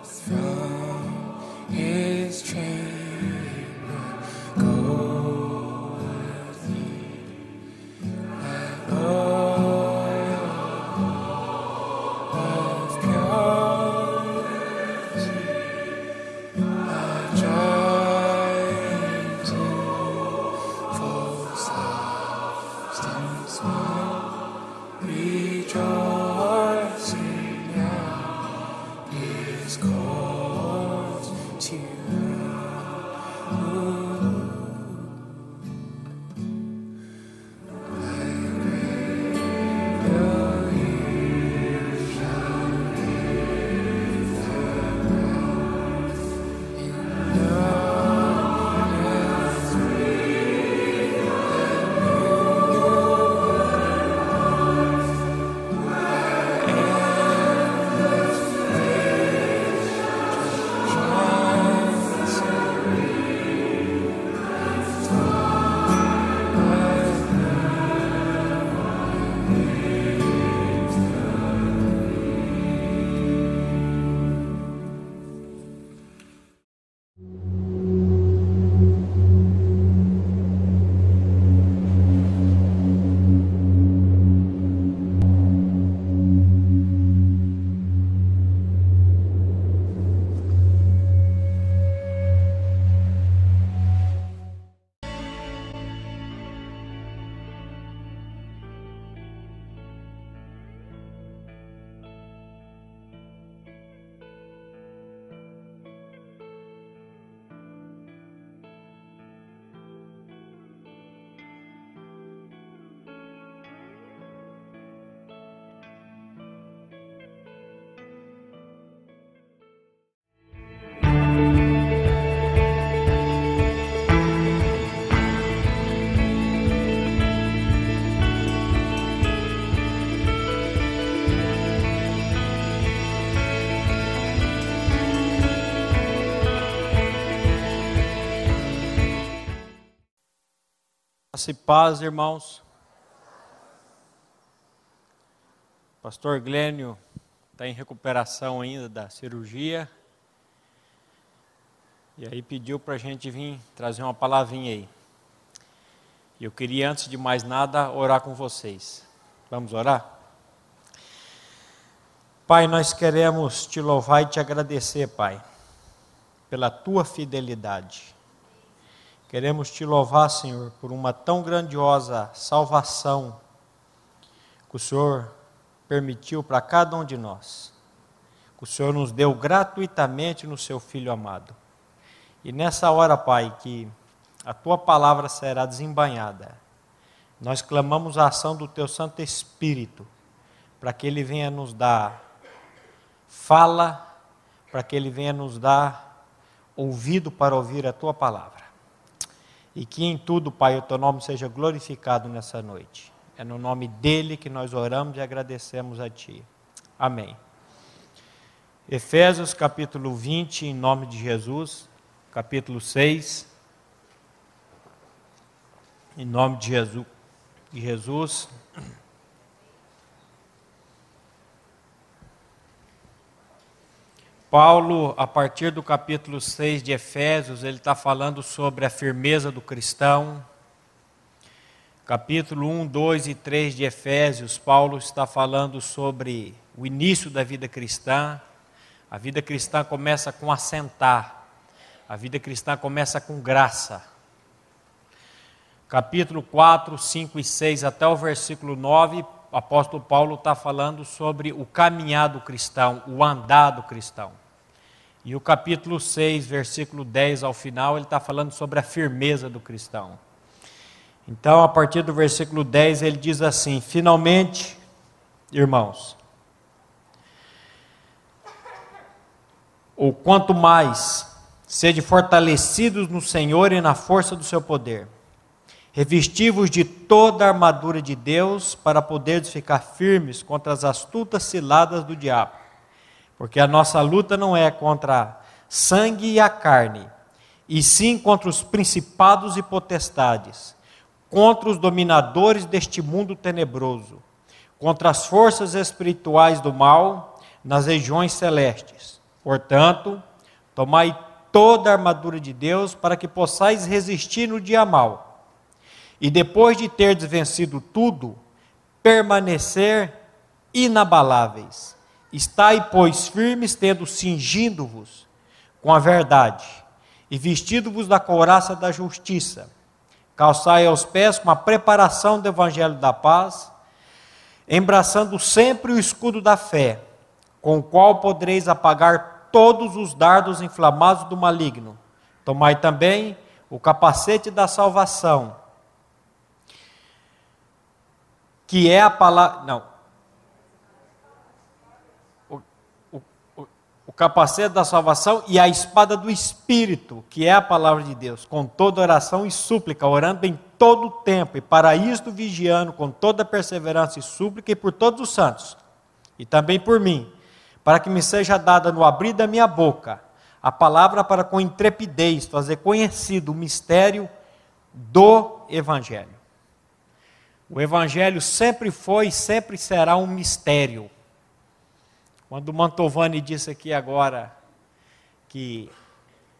from his chamber, go with me, that oil of purity, a giant in full substance, rejoicing now is called to Graça e paz, irmãos. Pastor Glênio está em recuperação ainda da cirurgia. E aí pediu para a gente vir trazer uma palavrinha aí. E eu queria, antes de mais nada, orar com vocês. Vamos orar? Pai, nós queremos te louvar e te agradecer, Pai, pela tua fidelidade. Queremos te louvar, Senhor, por uma tão grandiosa salvação que o Senhor permitiu para cada um de nós. Que o Senhor nos deu gratuitamente no seu Filho amado. E nessa hora, Pai, que a tua palavra será desembainhada, nós clamamos a ação do teu Santo Espírito, para que ele venha nos dar fala, para que ele venha nos dar ouvido para ouvir a tua palavra. E que em tudo, Pai, o teu nome seja glorificado nessa noite. É no nome dele que nós oramos e agradecemos a ti. Amém. Efésios capítulo 20, em nome de Jesus. Capítulo 6. Em nome de Jesus. Paulo, a partir do capítulo 6 de Efésios, ele está falando sobre a firmeza do cristão. Capítulo 1, 2 e 3 de Efésios, Paulo está falando sobre o início da vida cristã. A vida cristã começa com assentar. A vida cristã começa com graça. Capítulo 4, 5 e 6 até o versículo 9, o apóstolo Paulo está falando sobre o caminhar do cristão, o andar do cristão. E o capítulo 6, versículo 10 ao final, ele está falando sobre a firmeza do cristão. Então, a partir do versículo 10, ele diz assim: finalmente, irmãos, ou quanto mais, sede fortalecidos no Senhor e na força do seu poder, revesti-vos de toda a armadura de Deus, para poderes ficar firmes contra as astutas ciladas do diabo. Porque a nossa luta não é contra sangue e a carne, e sim contra os principados e potestades, contra os dominadores deste mundo tenebroso, contra as forças espirituais do mal nas regiões celestes. Portanto, tomai toda a armadura de Deus para que possais resistir no dia mau. E depois de terdes vencido tudo, permanecer inabaláveis. Estai, pois, firmes, tendo cingindo-vos com a verdade, e vestido-vos da couraça da justiça. Calçai aos pés com a preparação do evangelho da paz, embraçando sempre o escudo da fé, com o qual podereis apagar todos os dardos inflamados do maligno. Tomai também o capacete da salvação, que é a palavra... Não. O capacete da salvação e a espada do Espírito, que é a palavra de Deus, com toda oração e súplica, orando em todo o tempo, e para isto vigiando com toda perseverança e súplica, e por todos os santos, e também por mim, para que me seja dada no abrir da minha boca, a palavra para com intrepidez fazer conhecido o mistério do Evangelho. O Evangelho sempre foi e sempre será um mistério. Quando o Mantovani disse aqui agora que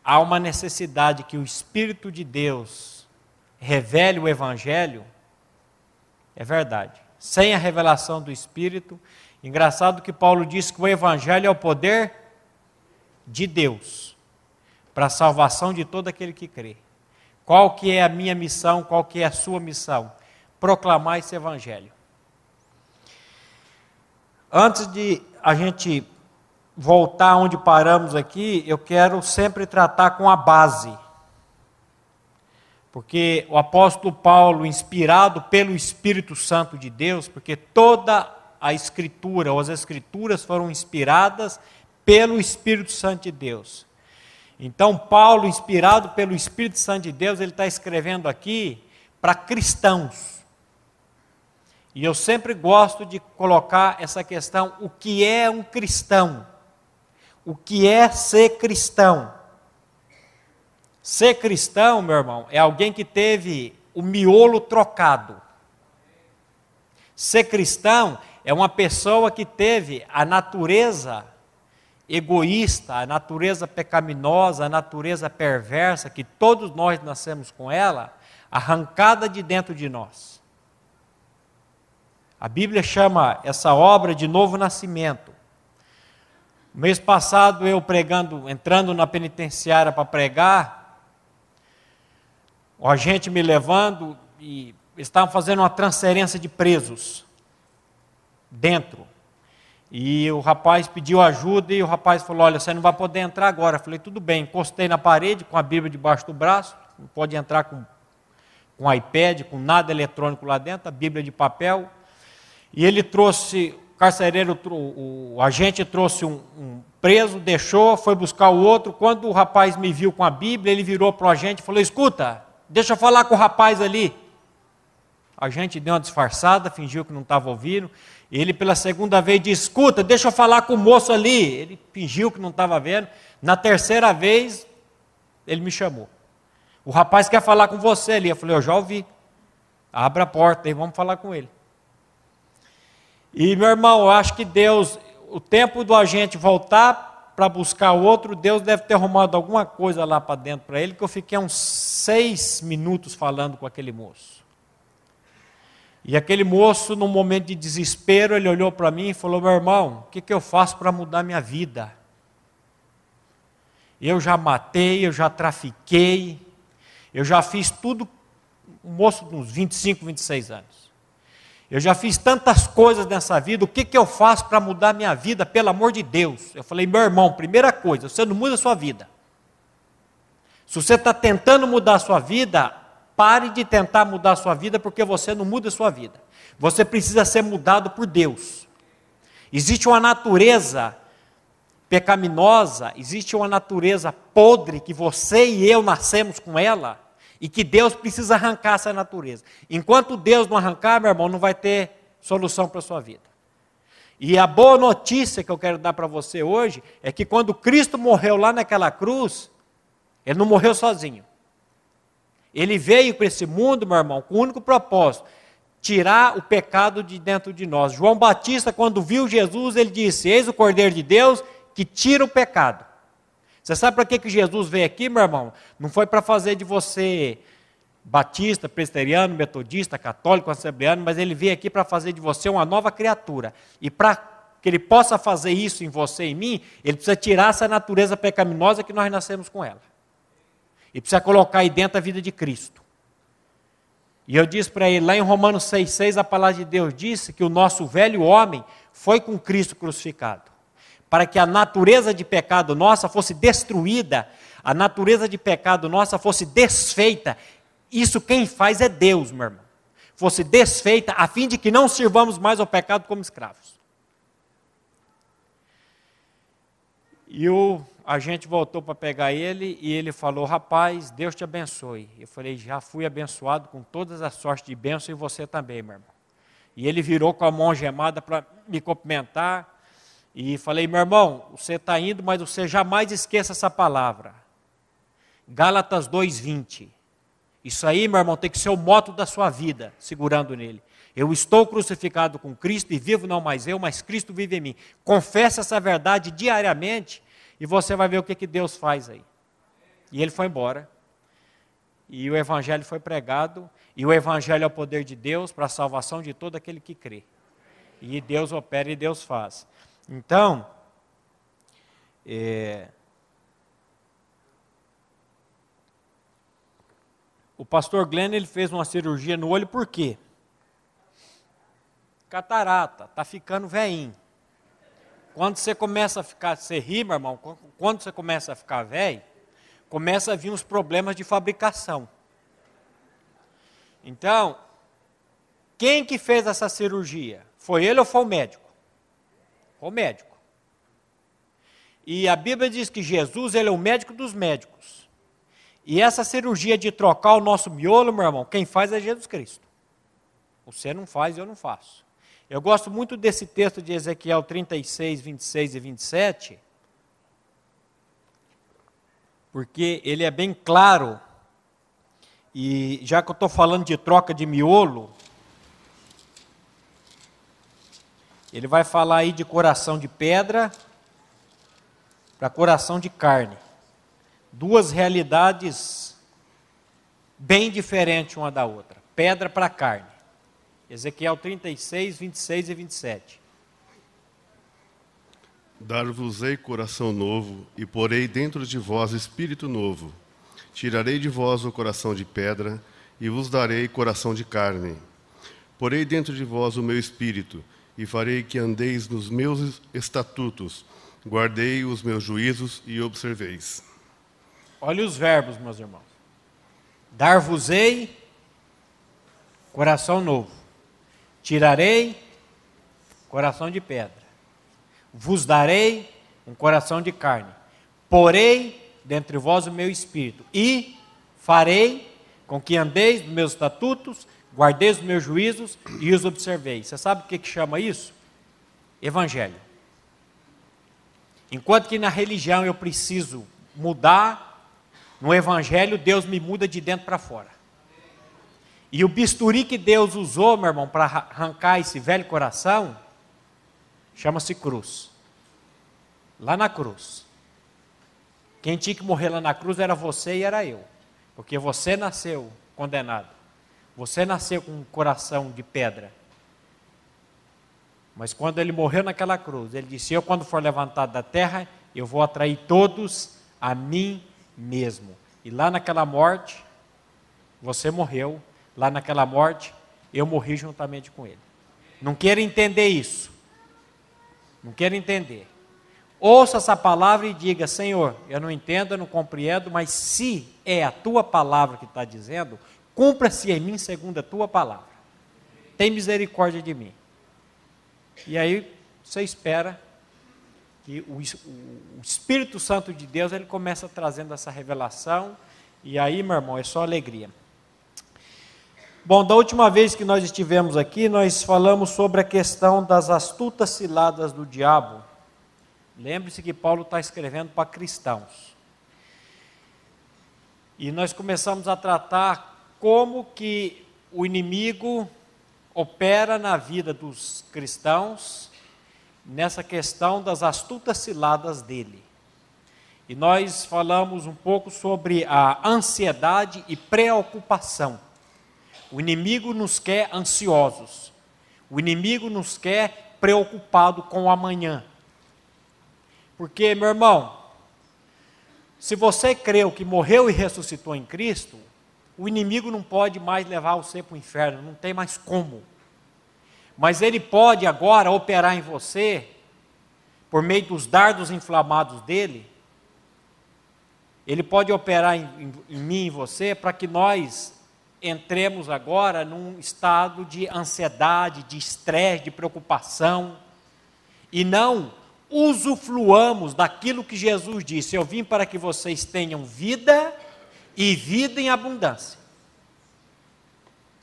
há uma necessidade que o Espírito de Deus revele o Evangelho, é verdade. Sem a revelação do Espírito, engraçado que Paulo disse que o Evangelho é o poder de Deus para a salvação de todo aquele que crê. Qual que é a minha missão, qual que é a sua missão? Proclamar esse Evangelho. Antes de a gente voltar onde paramos aqui, eu quero sempre tratar com a base. Porque o apóstolo Paulo, inspirado pelo Espírito Santo de Deus, porque toda a Escritura, ou as Escrituras foram inspiradas pelo Espírito Santo de Deus. Então, Paulo, inspirado pelo Espírito Santo de Deus, ele está escrevendo aqui para cristãos. E eu sempre gosto de colocar essa questão, o que é um cristão? O que é ser cristão? Ser cristão, meu irmão, é alguém que teve o miolo trocado. Ser cristão é uma pessoa que teve a natureza egoísta, a natureza pecaminosa, a natureza perversa, que todos nós nascemos com ela, arrancada de dentro de nós. A Bíblia chama essa obra de novo nascimento. No mês passado, eu entrando na penitenciária para pregar, o agente me levando e estavam fazendo uma transferência de presos dentro. E o rapaz pediu ajuda e o rapaz falou, olha, você não vai poder entrar agora. Eu falei, tudo bem, encostei na parede com a Bíblia debaixo do braço, não pode entrar com iPad, com nada eletrônico lá dentro, a Bíblia de papel. E ele trouxe, o carcereiro, o agente trouxe um preso, deixou, foi buscar o outro. Quando o rapaz me viu com a Bíblia, ele virou para o agente e falou, escuta, deixa eu falar com o rapaz ali. O agente deu uma disfarçada, fingiu que não estava ouvindo. Ele pela segunda vez disse, escuta, deixa eu falar com o moço ali. Ele fingiu que não estava vendo. Na terceira vez, ele me chamou. O rapaz quer falar com você ali. Eu falei, eu já ouvi. Abra a porta e vamos falar com ele. E, meu irmão, eu acho que Deus, o tempo do agente voltar para buscar o outro, Deus deve ter arrumado alguma coisa lá para dentro para ele, que eu fiquei uns 6 minutos falando com aquele moço. E aquele moço, num momento de desespero, ele olhou para mim e falou, meu irmão, o que eu faço para mudar minha vida? Eu já matei, eu já trafiquei, eu já fiz tudo, um moço de uns 25, 26 anos. Eu já fiz tantas coisas nessa vida, o que eu faço para mudar minha vida, pelo amor de Deus? Eu falei, meu irmão, primeira coisa, você não muda a sua vida. Se você está tentando mudar a sua vida, pare de tentar mudar a sua vida, porque você não muda a sua vida. Você precisa ser mudado por Deus. Existe uma natureza pecaminosa, existe uma natureza podre, que você e eu nascemos com ela, e que Deus precisa arrancar essa natureza. Enquanto Deus não arrancar, meu irmão, não vai ter solução para a sua vida. E a boa notícia que eu quero dar para você hoje, é que quando Cristo morreu lá naquela cruz, Ele não morreu sozinho. Ele veio para esse mundo, meu irmão, com o único propósito, tirar o pecado de dentro de nós. João Batista, quando viu Jesus, ele disse, eis o Cordeiro de Deus, que tira o pecado. Você sabe para que Jesus veio aqui, meu irmão? Não foi para fazer de você batista, presbiteriano, metodista, católico, assembleano, mas ele veio aqui para fazer de você uma nova criatura. E para que ele possa fazer isso em você e em mim, ele precisa tirar essa natureza pecaminosa que nós nascemos com ela. E precisa colocar aí dentro a vida de Cristo. E eu disse para ele, lá em Romanos 6,6, a palavra de Deus disse que o nosso velho homem foi com Cristo crucificado. Para que a natureza de pecado nossa fosse destruída, a natureza de pecado nossa fosse desfeita. Isso quem faz é Deus, meu irmão. Fosse desfeita, a fim de que não sirvamos mais ao pecado como escravos. E a gente voltou para pegar ele, e ele falou, rapaz, Deus te abençoe. Eu falei, já fui abençoado com todas as sortes de bênção, e você também, meu irmão. E ele virou com a mão gemada para me cumprimentar, e falei, meu irmão, você está indo, mas você jamais esqueça essa palavra. Gálatas 2:20. Isso aí, meu irmão, tem que ser o moto da sua vida, segurando nele. Eu estou crucificado com Cristo e vivo não mais eu, mas Cristo vive em mim. Confesse essa verdade diariamente e você vai ver o que Deus faz aí. E ele foi embora. E o evangelho foi pregado. E o evangelho é o poder de Deus para a salvação de todo aquele que crê. E Deus opera e Deus faz. Então, o pastor Glenn, ele fez uma cirurgia no olho, por quê? Catarata, está ficando velhinho. Quando você começa a ficar, você ri, meu irmão, quando você começa a ficar velho, começa a vir uns problemas de fabricação. Então, quem que fez essa cirurgia? Foi ele ou foi o médico? Foi o médico. E a Bíblia diz que Jesus, ele é o médico dos médicos. E essa cirurgia de trocar o nosso miolo, meu irmão, quem faz é Jesus Cristo. Você não faz, eu não faço. Eu gosto muito desse texto de Ezequiel 36, 26 e 27, porque ele é bem claro, e já que eu estou falando de troca de miolo, ele vai falar aí de coração de pedra para coração de carne. Duas realidades bem diferentes uma da outra. Pedra para carne. Ezequiel 36, 26 e 27. Dar-vos-ei coração novo, e porei dentro de vós espírito novo. Tirarei de vós o coração de pedra, e vos darei coração de carne. Porei dentro de vós o meu espírito, e farei que andeis nos meus estatutos, guardei os meus juízos e observeis. Olha os verbos, meus irmãos. Dar-vos-ei coração novo. Tirarei coração de pedra. Vos darei um coração de carne. Porei dentre vós o meu espírito. E farei com que andeis nos meus estatutos, guardeis os meus juízos e os observeis. Você sabe o que chama isso? Evangelho. Enquanto que na religião eu preciso mudar, no evangelho Deus me muda de dentro para fora. E o bisturi que Deus usou, meu irmão, para arrancar esse velho coração, chama-se cruz. Lá na cruz. Quem tinha que morrer lá na cruz era você e era eu. Porque você nasceu condenado. Você nasceu com um coração de pedra. Mas quando ele morreu naquela cruz, ele disse, eu quando for levantado da terra, eu vou atrair todos a mim mesmo. E lá naquela morte, você morreu. Lá naquela morte, eu morri juntamente com ele. Não quero entender isso. Não quero entender. Ouça essa palavra e diga, Senhor, eu não entendo, eu não compreendo, mas se é a tua palavra que está dizendo, cumpra-se em mim segundo a tua palavra. Tem misericórdia de mim. E aí você espera que o Espírito Santo de Deus, ele começa trazendo essa revelação, e aí, meu irmão, é só alegria. Bom, da última vez que nós estivemos aqui, nós falamos sobre a questão das astutas ciladas do diabo. Lembre-se que Paulo está escrevendo para cristãos. E nós começamos a tratar como que o inimigo opera na vida dos cristãos nessa questão das astutas ciladas dele. E nós falamos um pouco sobre a ansiedade e preocupação. O inimigo nos quer ansiosos. O inimigo nos quer preocupado com o amanhã. Porque, meu irmão, se você creu que morreu e ressuscitou em Cristo, o inimigo não pode mais levar você para o inferno, não tem mais como. Mas ele pode agora operar em você, por meio dos dardos inflamados dele, ele pode operar em mim e em você, para que nós entremos agora num estado de ansiedade, de estresse, de preocupação, e não usufruamos daquilo que Jesus disse: eu vim para que vocês tenham vida e vida em abundância.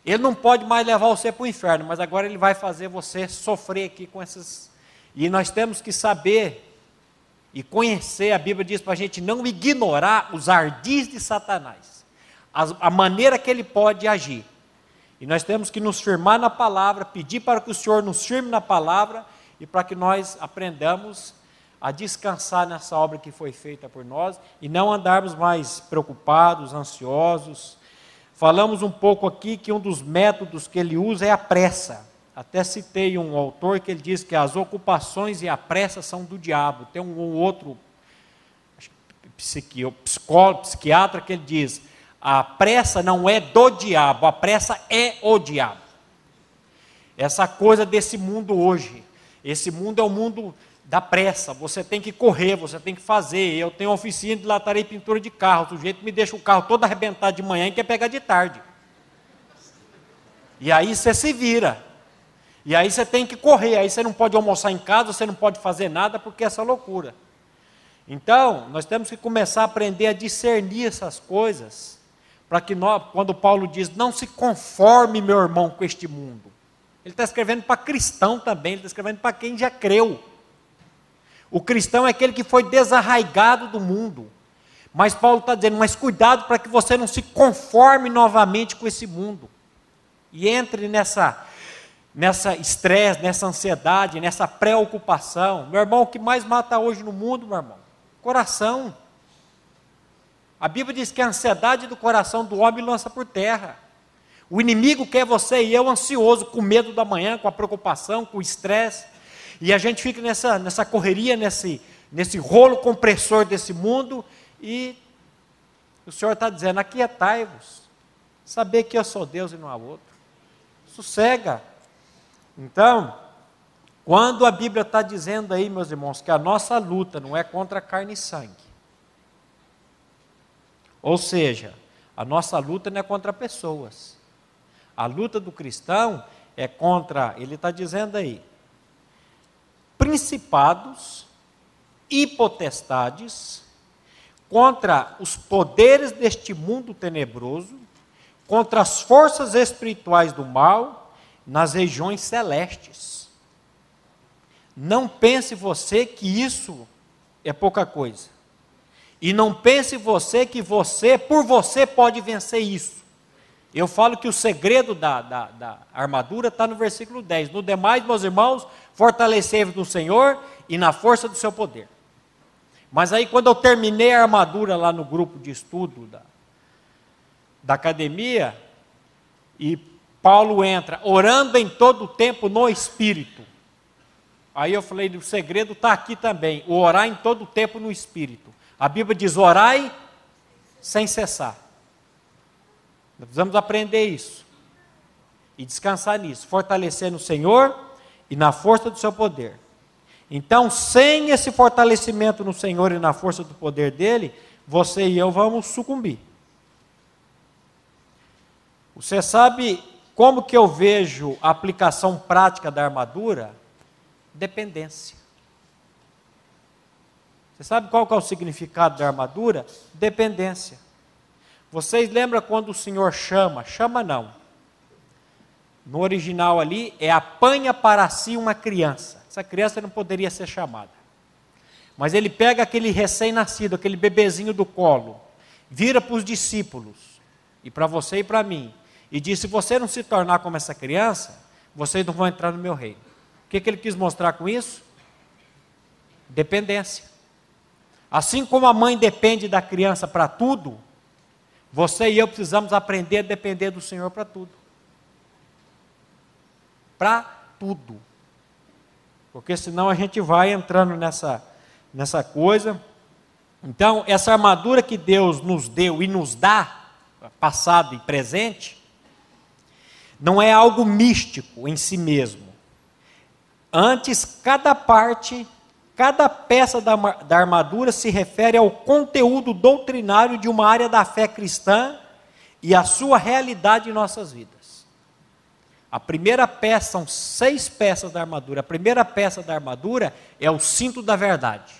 Ele não pode mais levar você para o inferno, mas agora ele vai fazer você sofrer aqui com essas. E nós temos que saber e conhecer, a Bíblia diz para a gente não ignorar os ardis de Satanás, a maneira que ele pode agir. E nós temos que nos firmar na palavra, pedir para que o Senhor nos firme na palavra, e para que nós aprendamos a descansar nessa obra que foi feita por nós, e não andarmos mais preocupados, ansiosos. Falamos um pouco aqui que um dos métodos que ele usa é a pressa. Até citei um autor que ele diz que as ocupações e a pressa são do diabo. Tem um outro psicólogo, psiquiatra, que ele diz: a pressa não é do diabo, a pressa é o diabo. Essa coisa desse mundo hoje, esse mundo é o mundo da pressa, você tem que correr, você tem que fazer. Eu tenho oficina de lataria e pintura de carro, o sujeito me deixa o carro todo arrebentado de manhã e quer pegar de tarde. E aí você se vira. E aí você tem que correr, aí você não pode almoçar em casa, você não pode fazer nada, porque é essa loucura. Então, nós temos que começar a aprender a discernir essas coisas, para que nós, quando Paulo diz, não se conforme, meu irmão, com este mundo. Ele está escrevendo para cristão também, ele está escrevendo para quem já creu. O cristão é aquele que foi desarraigado do mundo. Mas Paulo está dizendo, mas cuidado para que você não se conforme novamente com esse mundo. E entre nessa estresse, nessa ansiedade, nessa preocupação. Meu irmão, o que mais mata hoje no mundo, meu irmão? Coração. A Bíblia diz que a ansiedade do coração do homem lança por terra. O inimigo quer você e eu ansioso, com medo da manhã, com a preocupação, com o estresse. E a gente fica nessa correria, nesse rolo compressor desse mundo. E o Senhor está dizendo, aquietai-vos. Saber que eu sou Deus e não há outro. Sossega. Então, quando a Bíblia está dizendo aí, meus irmãos, que a nossa luta não é contra carne e sangue. Ou seja, a nossa luta não é contra pessoas. A luta do cristão é contra, ele está dizendo aí, principados e potestades, contra os poderes deste mundo tenebroso, contra as forças espirituais do mal, nas regiões celestes. Não pense você que isso é pouca coisa. E não pense você que por você pode vencer isso. Eu falo que o segredo da armadura está no versículo 10. No demais, meus irmãos, fortalecei-vos no Senhor e na força do seu poder. Mas aí quando eu terminei a armadura lá no grupo de estudo da academia, e Paulo entra, orando em todo o tempo no Espírito. Aí eu falei, o segredo está aqui também, o orar em todo o tempo no Espírito. A Bíblia diz, orai sem cessar. Nós precisamos aprender isso. E descansar nisso, fortalecer no Senhor e na força do seu poder. Então, sem esse fortalecimento no Senhor e na força do poder dele, você e eu vamos sucumbir. Você sabe como que eu vejo a aplicação prática da armadura? Dependência. Você sabe qual que é o significado da armadura? Dependência. Vocês lembram quando o Senhor chama? Chama não. No original ali, é apanha para si uma criança. Essa criança não poderia ser chamada. Mas ele pega aquele recém-nascido, aquele bebezinho do colo, vira para os discípulos, e para você e para mim, e diz, se você não se tornar como essa criança, vocês não vão entrar no meu reino. O que ele quis mostrar com isso? Dependência. Assim como a mãe depende da criança para tudo, você e eu precisamos aprender a depender do Senhor para tudo. Para tudo. Porque senão a gente vai entrando nessa coisa. Então, essa armadura que Deus nos deu e nos dá, passado e presente, não é algo místico em si mesmo. Antes, cada parte, cada peça da armadura se refere ao conteúdo doutrinário de uma área da fé cristã e a sua realidade em nossas vidas. A primeira peça, são 6 peças da armadura. A primeira peça da armadura é o cinto da verdade.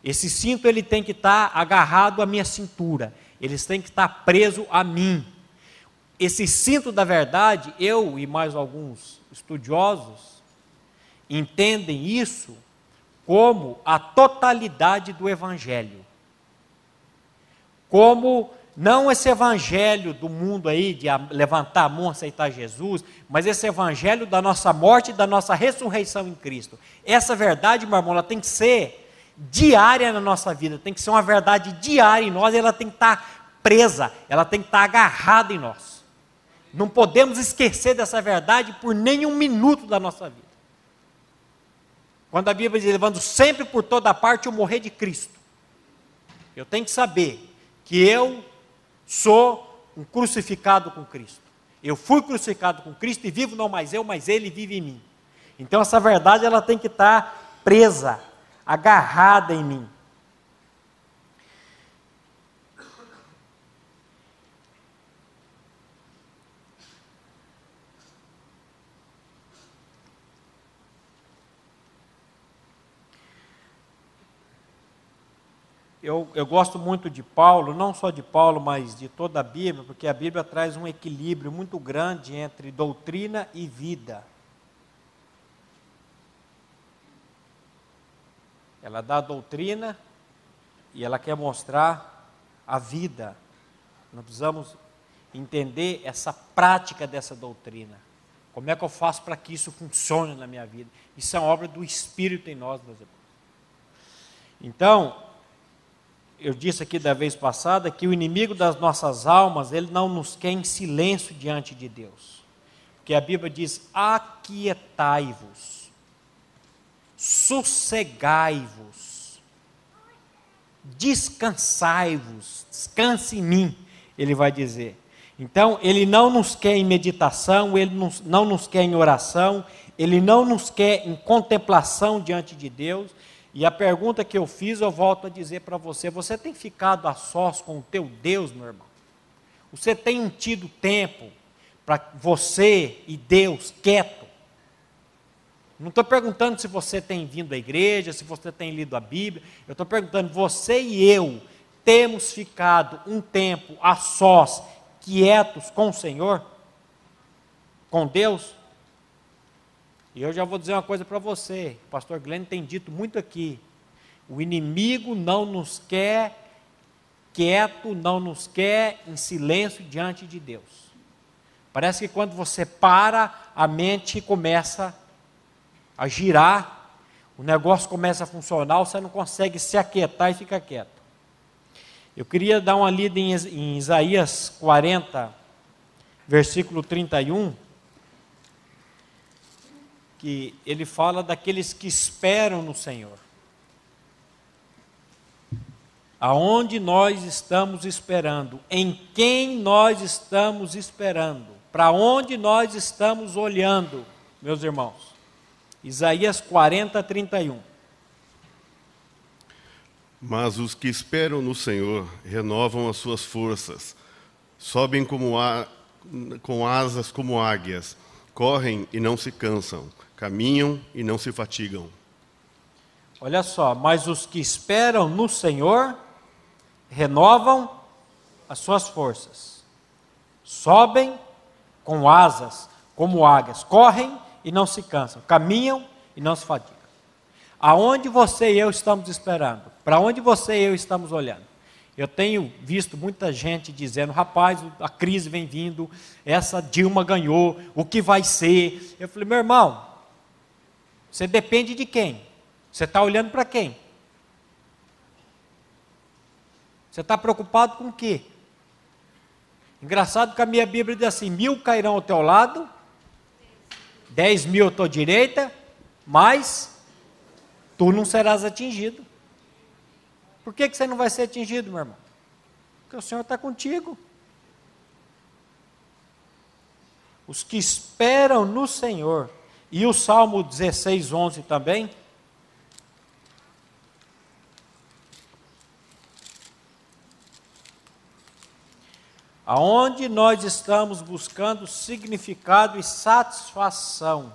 Esse cinto ele tem que estar agarrado à minha cintura. Ele tem que estar preso a mim. Esse cinto da verdade, eu e mais alguns estudiosos entendem isso como a totalidade do Evangelho. Como não esse Evangelho do mundo aí, de levantar a mão, aceitar Jesus, mas esse Evangelho da nossa morte e da nossa ressurreição em Cristo. Essa verdade, meu irmão, ela tem que ser diária na nossa vida, tem que ser uma verdade diária em nós, ela tem que estar presa, ela tem que estar agarrada em nós. Não podemos esquecer dessa verdade por nenhum minuto da nossa vida. Quando a Bíblia diz, levando sempre por toda parte o morrer de Cristo, eu tenho que saber que eu sou um crucificado com Cristo. Eu fui crucificado com Cristo e vivo não mais eu, mas Ele vive em mim. Então essa verdade ela tem que estar presa, agarrada em mim. Eu gosto muito de Paulo, não só de Paulo, mas de toda a Bíblia, porque a Bíblia traz um equilíbrio muito grande entre doutrina e vida. Ela dá a doutrina e ela quer mostrar a vida. Nós precisamos entender essa prática dessa doutrina. Como é que eu faço para que isso funcione na minha vida? Isso é uma obra do Espírito em nós, meus irmãos. Então, eu disse aqui da vez passada que o inimigo das nossas almas, ele não nos quer em silêncio diante de Deus. Porque a Bíblia diz, aquietai-vos, sossegai-vos, descansai-vos, descanse em mim, ele vai dizer. Então, ele não nos quer em meditação, ele não nos quer em oração, ele não nos quer em contemplação diante de Deus. E a pergunta que eu fiz, eu volto a dizer para você, você tem ficado a sós com o teu Deus, meu irmão? Você tem tido tempo para você e Deus quieto? Não estou perguntando se você tem vindo à igreja, se você tem lido a Bíblia, eu estou perguntando, você e eu temos ficado um tempo a sós, quietos com o Senhor? Com Deus? E eu já vou dizer uma coisa para você, o pastor Glenn tem dito muito aqui, o inimigo não nos quer quieto, não nos quer em silêncio diante de Deus. Parece que quando você para, a mente começa a girar, o negócio começa a funcionar, você não consegue se aquietar e fica quieto. Eu queria dar uma lida em Isaías 40, versículo 31, que ele fala daqueles que esperam no Senhor. Aonde nós estamos esperando? Em quem nós estamos esperando? Para onde nós estamos olhando, meus irmãos? Isaías 40, 31. Mas os que esperam no Senhor renovam as suas forças, sobem com asas como águias, correm e não se cansam, caminham e não se fatigam. Olha só, mas os que esperam no Senhor renovam as suas forças, sobem com asas como águias, correm e não se cansam, caminham e não se fatigam. Aonde você e eu estamos esperando? Para onde você e eu estamos olhando? Eu tenho visto muita gente dizendo, rapaz, a crise vem vindo, essa Dilma ganhou, o que vai ser? Eu falei, meu irmão, você depende de quem? Você está olhando para quem? Você está preocupado com o quê? Engraçado que a minha Bíblia diz assim: 1000 cairão ao teu lado, 10.000 à tua direita, mas tu não serás atingido. Por que você não vai ser atingido, meu irmão? Porque o Senhor está contigo. Os que esperam no Senhor, e o Salmo 16:11 também, aonde nós estamos buscando significado e satisfação.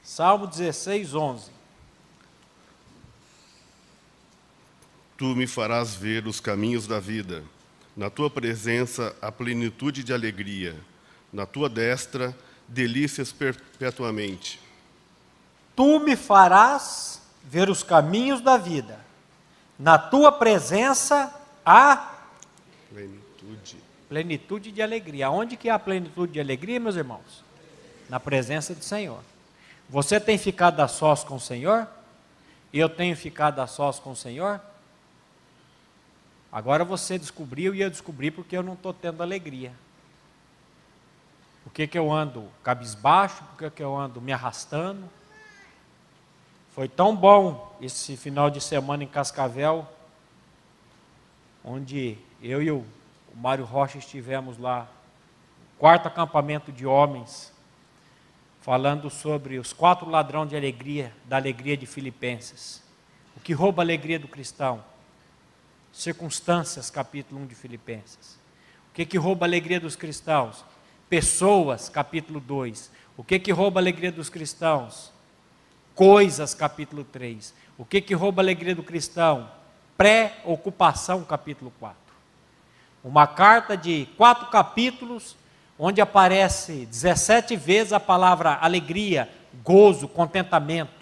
Salmo 16:11. Tu me farás ver os caminhos da vida. Na tua presença, a plenitude de alegria. Na tua destra, delícias perpetuamente. Tu me farás ver os caminhos da vida. Na tua presença, há plenitude de alegria. Onde que há a plenitude de alegria, meus irmãos? Na presença do Senhor. Você tem ficado a sós com o Senhor? Eu tenho ficado a sós com o Senhor? Agora você descobriu e eu descobri porque eu não estou tendo alegria. Por que eu ando cabisbaixo? Por que eu ando me arrastando? Foi tão bom esse final de semana em Cascavel, onde eu e o Mário Rocha estivemos lá, quarto acampamento de homens, falando sobre os 4 ladrões de alegria, da alegria de Filipenses. O que rouba a alegria do cristão? Circunstâncias, capítulo 1 de Filipenses. O que rouba a alegria dos cristãos? Pessoas, capítulo 2. O que rouba a alegria dos cristãos? Coisas, capítulo 3. O que rouba a alegria do cristão? Pré-ocupação, capítulo 4. Uma carta de 4 capítulos, onde aparece 17 vezes a palavra alegria, gozo, contentamento.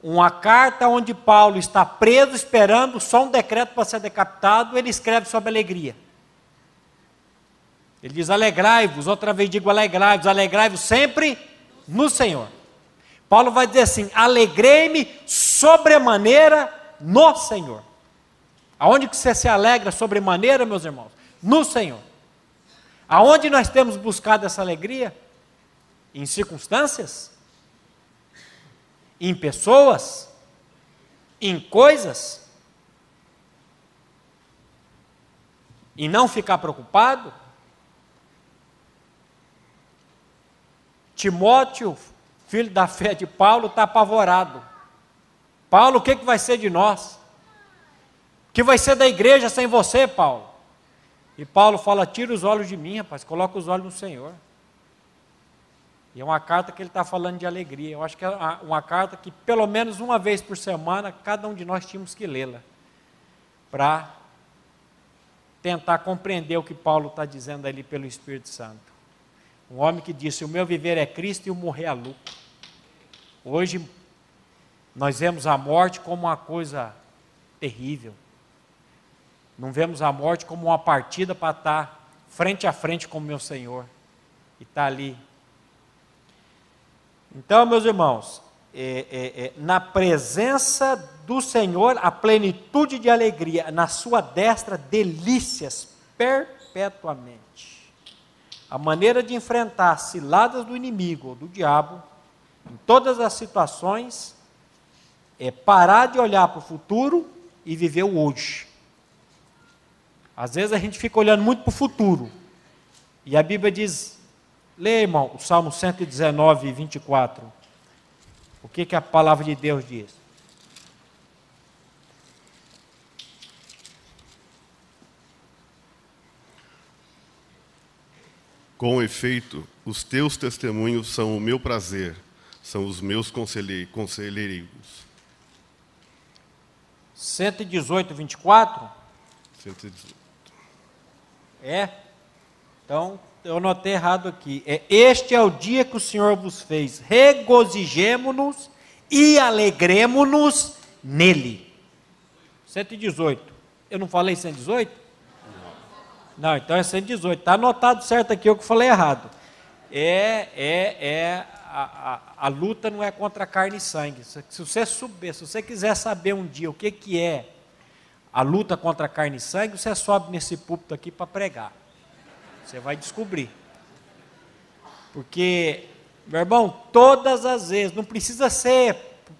Uma carta onde Paulo está preso, esperando só um decreto para ser decapitado, ele escreve sobre alegria. Ele diz: alegrai-vos, outra vez digo alegrai-vos sempre no Senhor. Paulo vai dizer assim: alegrei-me sobremaneira no Senhor. Aonde que você se alegra sobremaneira, meus irmãos? No Senhor. Aonde nós temos buscado essa alegria? Em circunstâncias? Em pessoas? Em coisas? E não ficar preocupado? Timóteo, filho da fé de Paulo, está apavorado. Paulo, o que vai ser de nós? O que vai ser da igreja sem você, Paulo? E Paulo fala: tira os olhos de mim, rapaz, coloca os olhos no Senhor. E é uma carta que ele está falando de alegria. Eu acho que é uma carta que pelo menos uma vez por semana, cada um de nós tínhamos que lê-la, para tentar compreender o que Paulo está dizendo ali pelo Espírito Santo. Um homem que disse: o meu viver é Cristo e o morrer é lucro. Hoje, nós vemos a morte como uma coisa terrível. Não vemos a morte como uma partida para estar frente a frente com o meu Senhor. E está ali. Então, meus irmãos, na presença do Senhor, a plenitude de alegria, na sua destra, delícias perpetuamente. A maneira de enfrentar as ciladas do inimigo ou do diabo, em todas as situações, é parar de olhar para o futuro e viver o hoje. Às vezes a gente fica olhando muito para o futuro, e a Bíblia diz, lê, irmão, o Salmo 119, 24, o que a palavra de Deus diz? Com efeito, os teus testemunhos são o meu prazer, são os meus conselheiros. 118, 24? 118. Então, eu notei errado aqui. Este é o dia que o Senhor vos fez. Regozijemo-nos e alegremo-nos nele. 118. Eu não falei 118? Não, então é 118. Está anotado certo aqui, eu que falei errado. a luta não é contra carne e sangue. Se você quiser saber um dia o que é a luta contra carne e sangue, você sobe nesse púlpito aqui para pregar. Você vai descobrir. Porque, meu irmão, todas as vezes, não precisa ser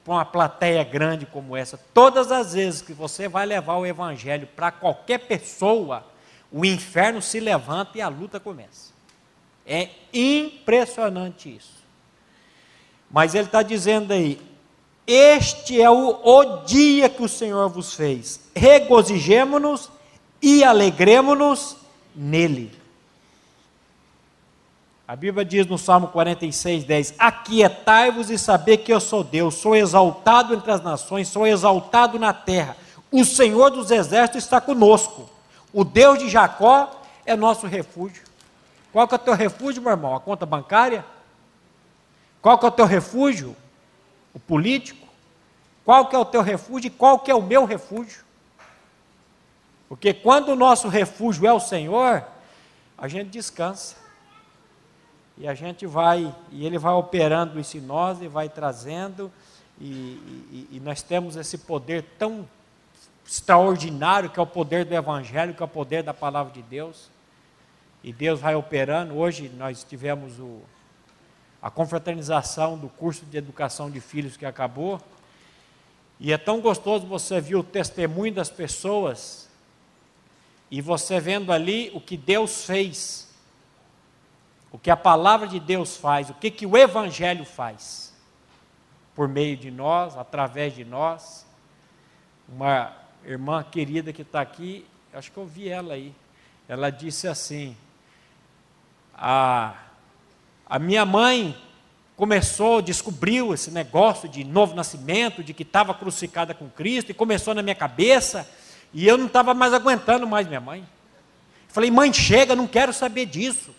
para uma plateia grande como essa, todas as vezes que você vai levar o evangelho para qualquer pessoa, o inferno se levanta e a luta começa. É impressionante isso. Mas ele está dizendo aí, este é o dia que o Senhor vos fez, regozijemo-nos e alegremo-nos nele. A Bíblia diz no Salmo 46, 10, aquietai-vos e saber que eu sou Deus, sou exaltado entre as nações, sou exaltado na terra, o Senhor dos exércitos está conosco, o Deus de Jacó é nosso refúgio. Qual que é o teu refúgio, meu irmão? A conta bancária? Qual que é o teu refúgio? O político? Qual que é o teu refúgio e qual que é o meu refúgio? Porque quando o nosso refúgio é o Senhor, a gente descansa. E a gente vai, e Ele vai operando isso em nós, e vai trazendo, e nós temos esse poder tão extraordinário, que é o poder do Evangelho, que é o poder da Palavra de Deus, e Deus vai operando. Hoje nós tivemos a confraternização do curso de educação de filhos que acabou, e é tão gostoso você ver o testemunho das pessoas, e você vendo ali o que Deus fez, o que a palavra de Deus faz, o que o Evangelho faz, por meio de nós, através de nós. Uma irmã querida que está aqui, acho que eu vi ela aí, ela disse assim, a minha mãe descobriu esse negócio de novo nascimento, de que estava crucificada com Cristo, e começou na minha cabeça, e eu não estava mais aguentando mais minha mãe. Falei, mãe, chega, não quero saber disso.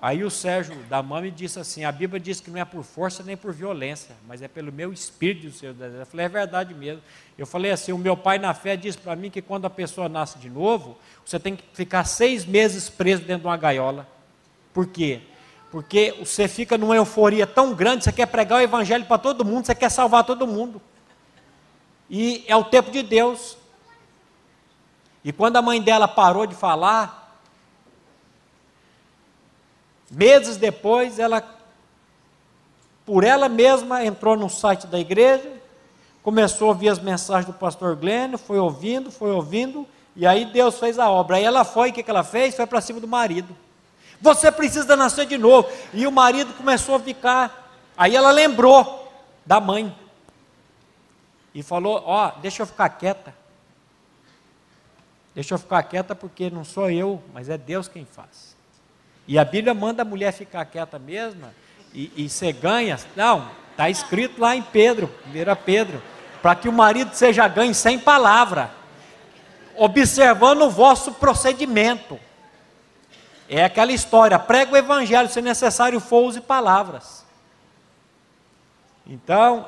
Aí o Sérgio da Mami disse assim, a Bíblia diz que não é por força nem por violência, mas é pelo meu espírito do Senhor. Eu falei, é verdade mesmo. Eu falei assim, o meu pai na fé disse para mim que quando a pessoa nasce de novo, você tem que ficar 6 meses preso dentro de uma gaiola. Por quê? Porque você fica numa euforia tão grande, você quer pregar o evangelho para todo mundo, você quer salvar todo mundo. E é o tempo de Deus. E quando a mãe dela parou de falar, meses depois, ela, por ela mesma, entrou no site da igreja, começou a ouvir as mensagens do pastor Glênio, foi ouvindo, e aí Deus fez a obra. Aí ela foi, o que ela fez? Foi para cima do marido. Você precisa nascer de novo. E o marido começou a ficar, aí ela lembrou da mãe, e falou, deixa eu ficar quieta. Deixa eu ficar quieta porque não sou eu, mas é Deus quem faz. E a Bíblia manda a mulher ficar quieta mesmo, e você ganha. Não, está escrito lá em Pedro, 1 Pedro, para que o marido seja ganho sem palavra, observando o vosso procedimento. É aquela história, prega o evangelho, se necessário for, use palavras. Então,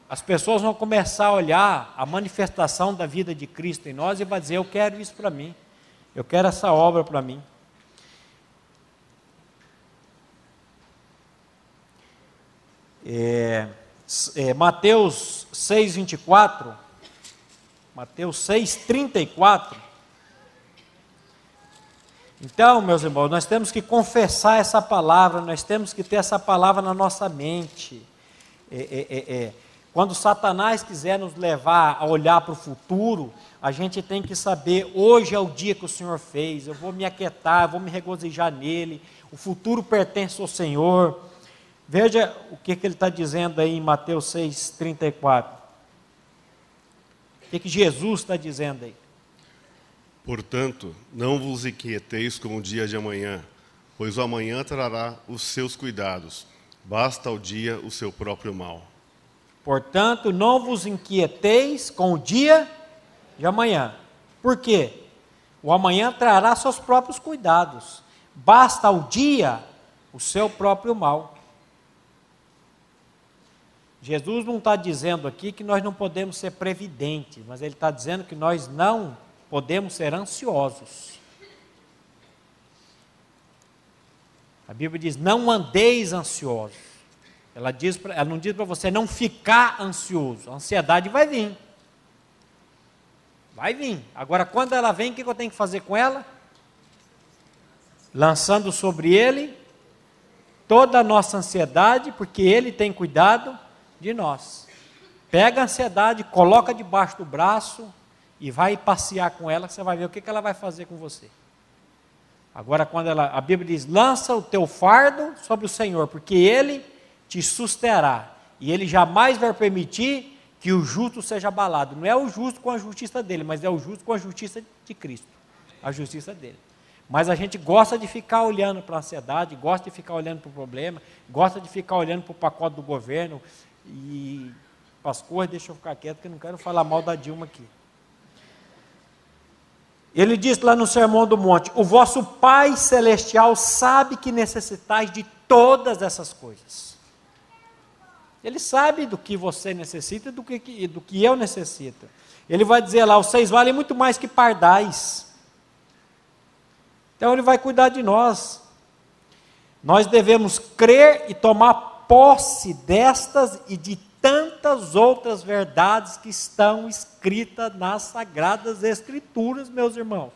as pessoas vão começar a olhar a manifestação da vida de Cristo em nós, e vai dizer, eu quero isso para mim, eu quero essa obra para mim. Mateus 6:24, Mateus 6:34. Então, meus irmãos, nós temos que confessar essa palavra, nós temos que ter essa palavra na nossa mente. Quando Satanás quiser nos levar a olhar para o futuro, a gente tem que saber, hoje é o dia que o Senhor fez, eu vou me aquietar, eu vou me regozijar nele, o futuro pertence ao Senhor. Veja o que ele está dizendo aí em Mateus 6:34. O que Jesus está dizendo aí? Portanto, não vos inquieteis com o dia de amanhã, pois o amanhã trará os seus cuidados. Basta ao dia o seu próprio mal. Portanto, não vos inquieteis com o dia de amanhã. Por quê? O amanhã trará seus próprios cuidados. Basta ao dia o seu próprio mal. Jesus não está dizendo aqui que nós não podemos ser previdentes, mas Ele está dizendo que nós não podemos ser ansiosos. A Bíblia diz, não andeis ansiosos. Ela não diz para você não ficar ansioso. A ansiedade vai vir. Vai vir. Agora, quando ela vem, o que eu tenho que fazer com ela? Lançando sobre ele toda a nossa ansiedade, porque ele tem cuidado de nós. Pega a ansiedade, coloca debaixo do braço e vai passear com ela, que você vai ver o que ela vai fazer com você. Agora, quando a Bíblia diz, lança o teu fardo sobre o Senhor, porque ele te susterá, e ele jamais vai permitir que o justo seja abalado. Não é o justo com a justiça dele, mas é o justo com a justiça de Cristo, a justiça dele. Mas a gente gosta de ficar olhando para a ansiedade, gosta de ficar olhando para o problema, gosta de ficar olhando para o pacote do governo, e para as coisas, deixa eu ficar quieto, porque eu não quero falar mal da Dilma aqui. Ele diz lá no Sermão do Monte, o vosso Pai Celestial sabe que necessitais de todas essas coisas. Ele sabe do que você necessita e do que eu necessito. Ele vai dizer lá, vocês valem muito mais que pardais. Então ele vai cuidar de nós. Nós devemos crer e tomar posse destas e de tantas outras verdades que estão escritas nas Sagradas Escrituras, meus irmãos.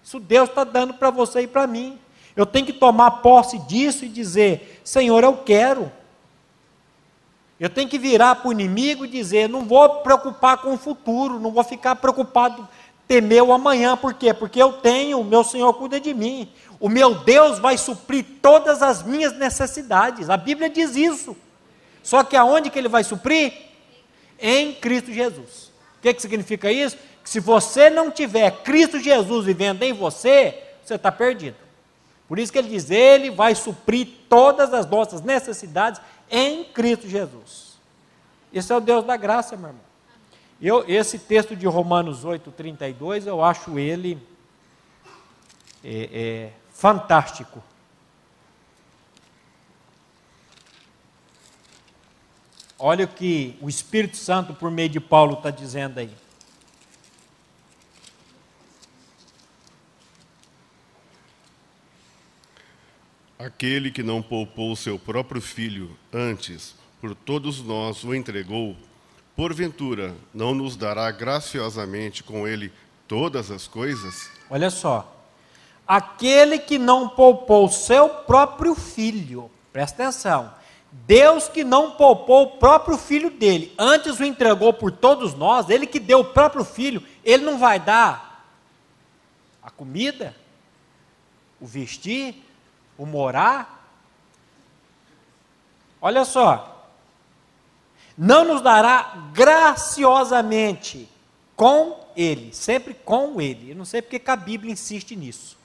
Isso Deus está dando para você e para mim. Eu tenho que tomar posse disso e dizer, Senhor, eu quero. Eu tenho que virar para o inimigo e dizer, não vou preocupar com o futuro, não vou ficar preocupado, temer o amanhã. Por quê? Porque eu tenho, o meu Senhor cuida de mim. O meu Deus vai suprir todas as minhas necessidades. A Bíblia diz isso. Só que aonde que ele vai suprir? Em Cristo Jesus. O que significa isso? Que se você não tiver Cristo Jesus vivendo em você, você está perdido. Por isso que ele diz, ele vai suprir todas as nossas necessidades em Cristo Jesus. Esse é o Deus da graça, meu irmão. Esse texto de Romanos 8:32, eu acho ele fantástico. Olha o que o Espírito Santo, por meio de Paulo, está dizendo aí. Aquele que não poupou o seu próprio filho, antes, por todos nós o entregou, porventura não nos dará graciosamente com ele todas as coisas? Olha só. Aquele que não poupou o seu próprio filho, presta atenção, Deus que não poupou o próprio filho dele, antes o entregou por todos nós, ele que deu o próprio filho, ele não vai dar a comida, o vestir, o morar? Olha só, não nos dará graciosamente com ele, sempre com ele. Eu não sei porque que a Bíblia insiste nisso.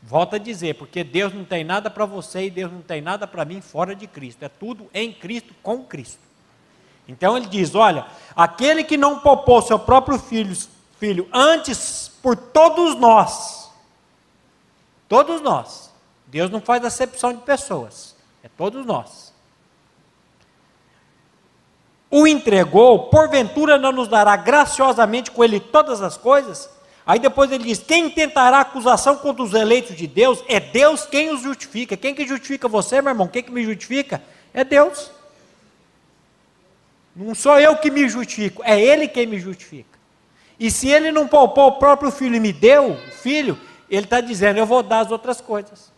Volto a dizer, porque Deus não tem nada para você e Deus não tem nada para mim fora de Cristo. É tudo em Cristo, com Cristo. Então ele diz, olha, aquele que não poupou seu próprio filho antes por todos nós, Deus não faz acepção de pessoas, é todos nós. O entregou, porventura não nos dará graciosamente com ele todas as coisas? Aí depois ele diz, quem tentará acusação contra os eleitos de Deus? É Deus quem os justifica. Quem que justifica você, meu irmão? Quem que me justifica? É Deus. Não sou eu que me justifico, é Ele quem me justifica. E se Ele não poupou o próprio filho e me deu o filho, Ele está dizendo, eu vou dar as outras coisas.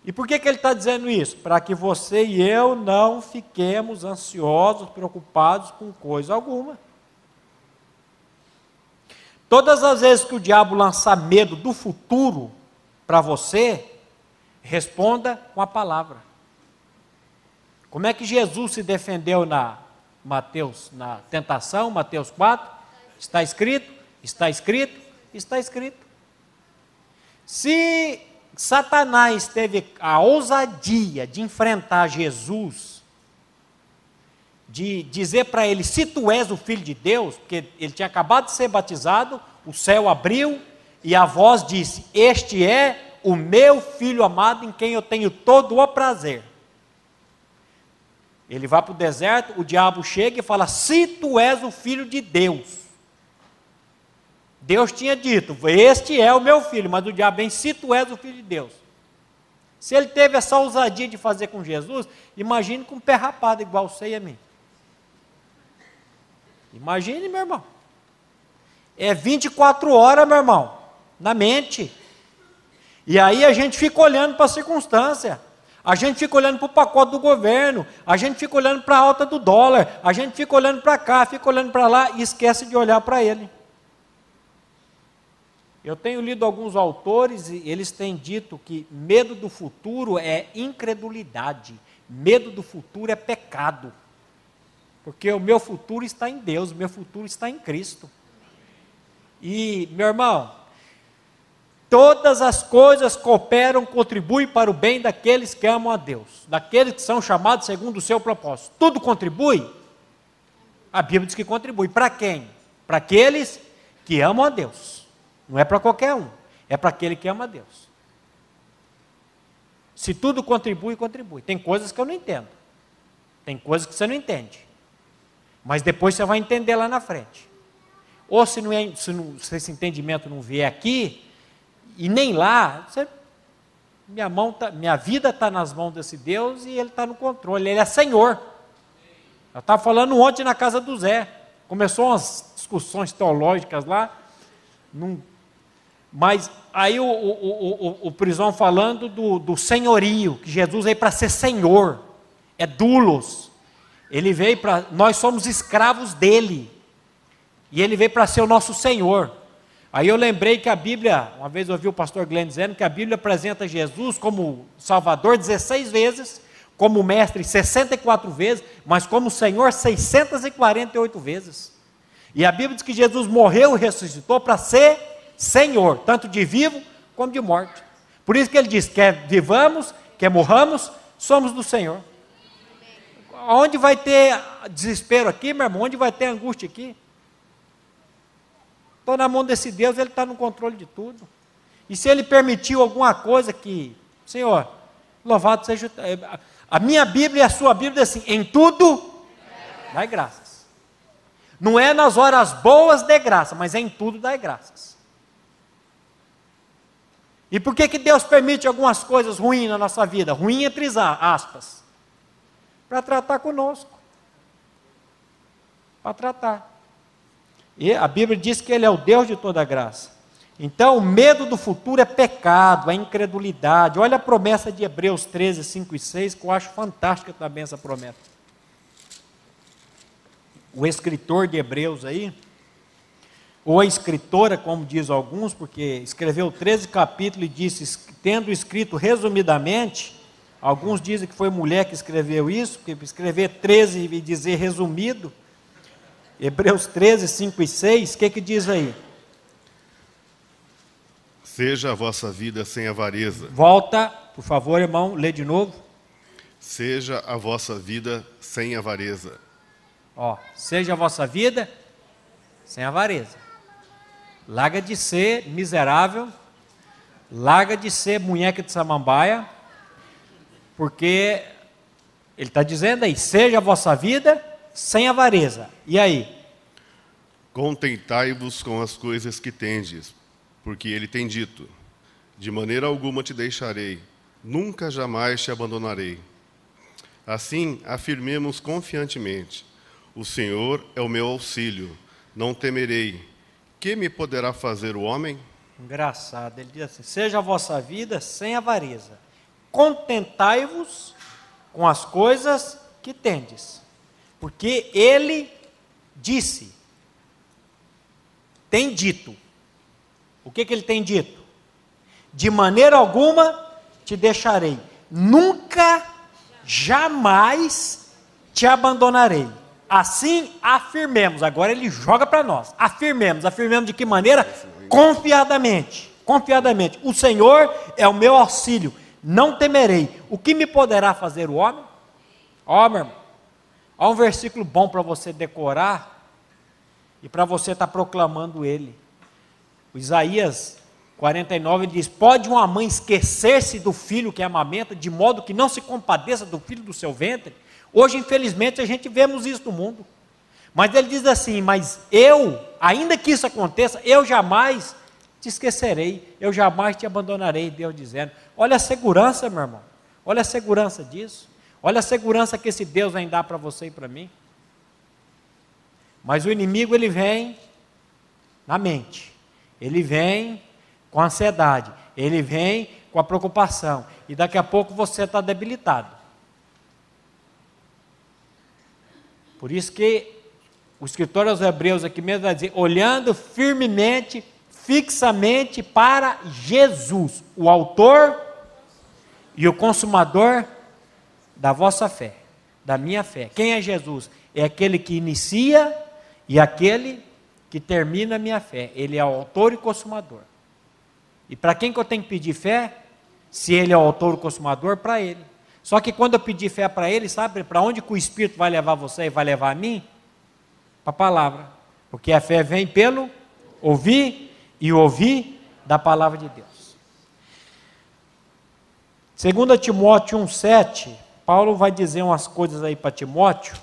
E por que Ele está dizendo isso? Para que você e eu não fiquemos ansiosos, preocupados com coisa alguma. Todas as vezes que o diabo lançar medo do futuro para você, responda com a palavra. Como é que Jesus se defendeu na tentação, Mateus 4? Está escrito, está escrito, está escrito. Se Satanás teve a ousadia de enfrentar Jesus, de dizer para ele, se tu és o Filho de Deus, porque ele tinha acabado de ser batizado, o céu abriu e a voz disse, este é o meu Filho amado em quem eu tenho todo o prazer. Ele vai para o deserto, o diabo chega e fala, se tu és o Filho de Deus, Deus tinha dito, este é o meu filho, mas o diabo vem, se tu és o filho de Deus. Se ele teve essa ousadia de fazer com Jesus, imagine com um pé rapado igual você e a mim. Imagine, meu irmão. É 24 horas, meu irmão, na mente. E aí a gente fica olhando para a circunstância. A gente fica olhando para o pacote do governo. A gente fica olhando para a alta do dólar. A gente fica olhando para cá, fica olhando para lá e esquece de olhar para ele. Eu tenho lido alguns autores e eles têm dito que medo do futuro é incredulidade, medo do futuro é pecado, porque o meu futuro está em Deus, o meu futuro está em Cristo. E, meu irmão, todas as coisas cooperam, contribuem para o bem daqueles que amam a Deus, daqueles que são chamados segundo o seu propósito. Tudo contribui? A Bíblia diz que contribui. Para quem? Para aqueles que amam a Deus. Não é para qualquer um, é para aquele que ama a Deus. Se tudo contribui, contribui. Tem coisas que eu não entendo, tem coisas que você não entende, mas depois você vai entender lá na frente. Ou se esse entendimento não vier aqui, e nem lá, minha vida está nas mãos desse Deus e Ele está no controle, Ele é Senhor. Eu estava falando ontem na casa do Zé, começou umas discussões teológicas lá, mas aí o Prisão falando do senhorio, que Jesus veio para ser Senhor, é doulos, Ele veio para, nós somos escravos dEle, e Ele veio para ser o nosso Senhor. Aí eu lembrei que a Bíblia, uma vez eu ouvi o pastor Glenn dizendo que a Bíblia apresenta Jesus como Salvador 16 vezes, como Mestre 64 vezes, mas como Senhor 648 vezes. E a Bíblia diz que Jesus morreu e ressuscitou para ser Senhor, tanto de vivo como de morte. Por isso que Ele diz, quer vivamos, quer morramos, somos do Senhor. Onde vai ter desespero aqui, meu irmão? Onde vai ter angústia aqui? Estou na mão desse Deus, Ele está no controle de tudo. E se Ele permitiu alguma coisa que, Senhor, louvado seja... A minha Bíblia e a sua Bíblia diz assim, em tudo, dai graças. Não é nas horas boas dê graça, mas é em tudo dai graças. E por que Deus permite algumas coisas ruins na nossa vida? Ruim entre aspas. Para tratar conosco. Para tratar. E a Bíblia diz que Ele é o Deus de toda graça. Então, o medo do futuro é pecado, é incredulidade. Olha a promessa de Hebreus 13, 5 e 6, que eu acho fantástica também essa promessa. O escritor de Hebreus aí, ou a escritora, como diz alguns, porque escreveu 13 capítulos e disse, tendo escrito resumidamente, alguns dizem que foi mulher que escreveu isso, porque escrever 13 e dizer resumido, Hebreus 13, 5 e 6, o que diz aí? Seja a vossa vida sem avareza. Volta, por favor, irmão, lê de novo. Seja a vossa vida sem avareza. Seja a vossa vida sem avareza. Larga de ser miserável, larga de ser munheca de samambaia, porque ele está dizendo aí, seja a vossa vida sem avareza. E aí? Contentai-vos com as coisas que tendes, porque Ele tem dito, de maneira alguma te deixarei, nunca jamais te abandonarei. Assim, afirmemos confiantemente, o Senhor é o meu auxílio, não temerei. Que me poderá fazer o homem? Engraçado, ele diz assim, seja a vossa vida sem avareza, contentai-vos com as coisas que tendes, porque Ele disse, tem dito. O que Ele tem dito? De maneira alguma te deixarei, nunca, jamais te abandonarei. Assim afirmemos, agora Ele joga para nós, afirmemos de que maneira? Confiadamente, o Senhor é o meu auxílio, não temerei. O que me poderá fazer o homem? Meu irmão, há um versículo bom para você decorar, e para você estar proclamando ele. O Isaías 49 diz, pode uma mãe esquecer-se do filho que amamenta, de modo que não se compadeça do filho do seu ventre? Hoje, infelizmente, a gente vemos isso no mundo. Mas ele diz assim, mas eu ainda que isso aconteça, eu jamais te esquecerei, eu jamais te abandonarei, Deus dizendo. Olha a segurança, meu irmão, olha a segurança disso, olha a segurança que esse Deus vem dar para você e para mim. Mas o inimigo, ele vem na mente, ele vem com a ansiedade, ele vem com a preocupação, e daqui a pouco você está debilitado. Por isso que o escritor aos Hebreus aqui mesmo vai dizer, olhando firmemente, fixamente para Jesus, o autor e o consumador da vossa fé, da minha fé. Quem é Jesus? É aquele que inicia e aquele que termina a minha fé. Ele é o autor e consumador. E para quem que eu tenho que pedir fé? Se ele é o autor e consumador, para ele. Só que quando eu pedir fé para ele, sabe para onde que o Espírito vai levar você e vai levar a mim? Para a palavra. Porque a fé vem pelo ouvir e ouvir da palavra de Deus. 2 Timóteo 1,7, Paulo vai dizer umas coisas aí para Timóteo.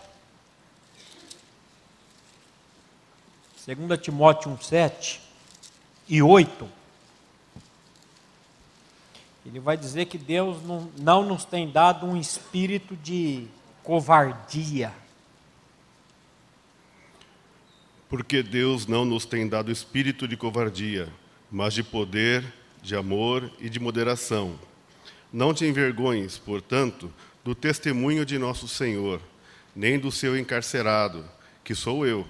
2 Timóteo 1,7 e 8. Ele vai dizer que Deus não nos tem dado um espírito de covardia. Porque Deus não nos tem dado espírito de covardia, mas de poder, de amor e de moderação. Não te envergonhes, portanto, do testemunho de nosso Senhor, nem do seu encarcerado, que sou eu.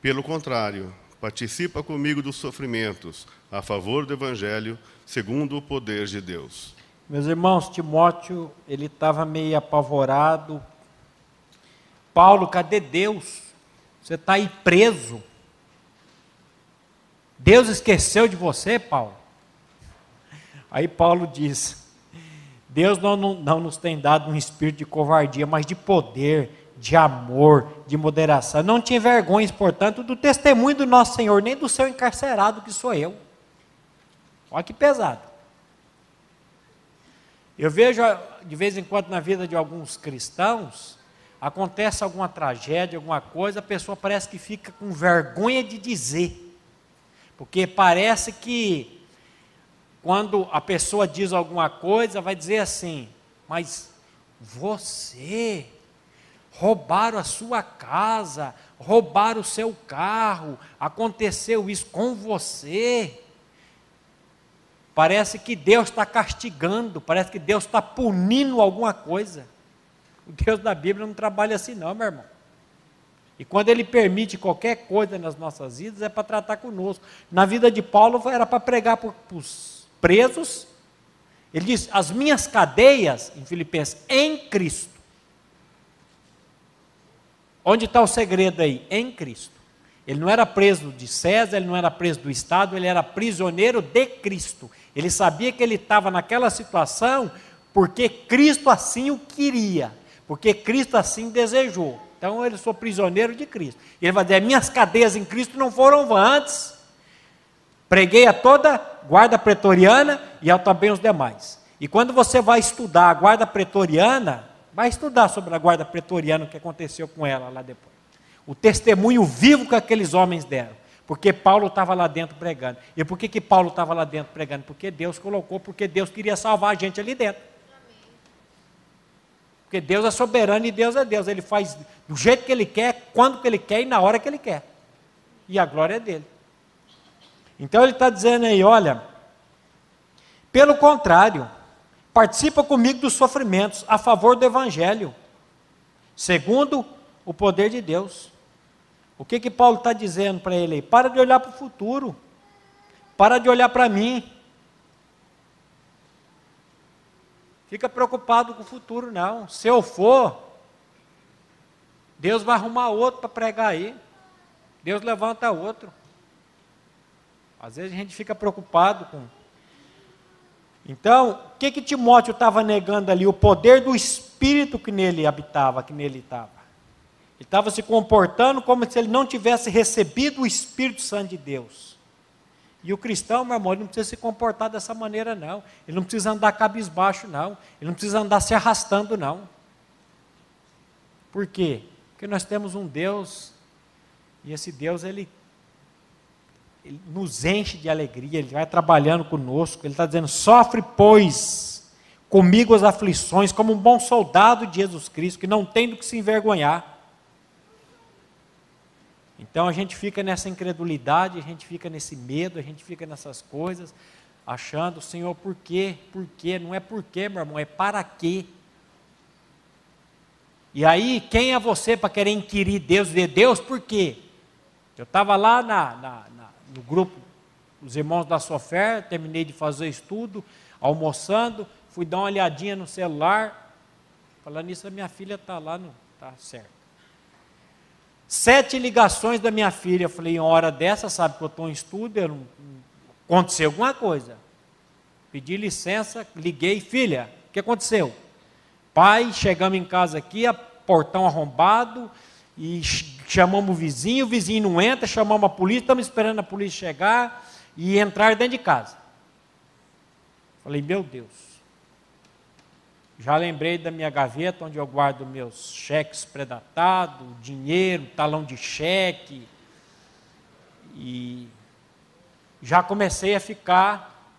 Pelo contrário, participa comigo dos sofrimentos, a favor do Evangelho, segundo o poder de Deus. Meus irmãos, Timóteo, ele estava meio apavorado. Paulo, cadê Deus? Você está aí preso. Deus esqueceu de você, Paulo? Aí Paulo diz, Deus não nos tem dado um espírito de covardia, mas de poder, de amor, de moderação. Não te envergonhes, portanto, do testemunho do nosso Senhor, nem do seu encarcerado, que sou eu. Olha que pesado. Eu vejo, de vez em quando, na vida de alguns cristãos, acontece alguma tragédia, alguma coisa, a pessoa parece que fica com vergonha de dizer. Porque parece que, quando a pessoa diz alguma coisa, vai dizer assim, mas você, roubaram a sua casa, roubaram o seu carro, aconteceu isso com você. Parece que Deus está castigando, parece que Deus está punindo alguma coisa. O Deus da Bíblia não trabalha assim não, meu irmão. E quando Ele permite qualquer coisa nas nossas vidas, é para tratar conosco. Na vida de Paulo era para pregar para os presos. Ele diz, as minhas cadeias, em Filipenses, em Cristo. Onde está o segredo aí? Em Cristo. Ele não era preso de César, ele não era preso do Estado, ele era prisioneiro de Cristo. Ele sabia que ele estava naquela situação porque Cristo assim o queria, porque Cristo assim desejou. Então eu sou prisioneiro de Cristo. E ele vai dizer, minhas cadeias em Cristo não foram vãs. Antes, preguei a toda guarda pretoriana e a também os demais. E quando você vai estudar a guarda pretoriana, vai estudar sobre a guarda pretoriana, o que aconteceu com ela lá depois. O testemunho vivo que aqueles homens deram. Porque Paulo estava lá dentro pregando. E por que Paulo estava lá dentro pregando? Porque Deus colocou, porque Deus queria salvar a gente ali dentro. Porque Deus é soberano e Deus é Deus. Ele faz do jeito que Ele quer, quando que Ele quer e na hora que Ele quer. E a glória é dele. Então Ele está dizendo aí, olha, pelo contrário, participa comigo dos sofrimentos a favor do Evangelho, segundo o poder de Deus. O que Paulo está dizendo para ele aí? Para de olhar para o futuro, para de olhar para mim, fica preocupado com o futuro não, se eu for, Deus vai arrumar outro para pregar aí, Deus levanta outro. Às vezes a gente fica preocupado com... Então, o que Timóteo estava negando ali? O poder do Espírito que nele habitava, que nele estava. Ele estava se comportando como se ele não tivesse recebido o Espírito Santo de Deus. E o cristão, meu irmão, ele não precisa se comportar dessa maneira não. Ele não precisa andar cabisbaixo não. Ele não precisa andar se arrastando não. Por quê? Porque nós temos um Deus, e esse Deus, ele Ele nos enche de alegria, Ele vai trabalhando conosco. Ele está dizendo, sofre, pois, comigo as aflições, como um bom soldado de Jesus Cristo, que não tem do que se envergonhar. Então a gente fica nessa incredulidade, a gente fica nesse medo, a gente fica nessas coisas, achando, Senhor, por quê? Por quê? Não é por quê, meu irmão, é para quê? E aí, quem é você para querer inquirir Deus, dizer, Deus, por quê? Eu estava lá no grupo, os irmãos da Sofer, terminei de fazer estudo, almoçando, fui dar uma olhadinha no celular, falando nisso, a minha filha está lá, não está certo. 7 ligações da minha filha, eu falei, em hora dessa, sabe que eu estou em estudo, aconteceu alguma coisa. Pedi licença, liguei, filha, o que aconteceu? Pai, chegamos em casa aqui, portão arrombado, e chamamos o vizinho não entra, chamamos a polícia, estamos esperando a polícia chegar e entrar dentro de casa. Falei, meu Deus. Já lembrei da minha gaveta, onde eu guardo meus cheques predatados, dinheiro, talão de cheque. E já comecei a ficar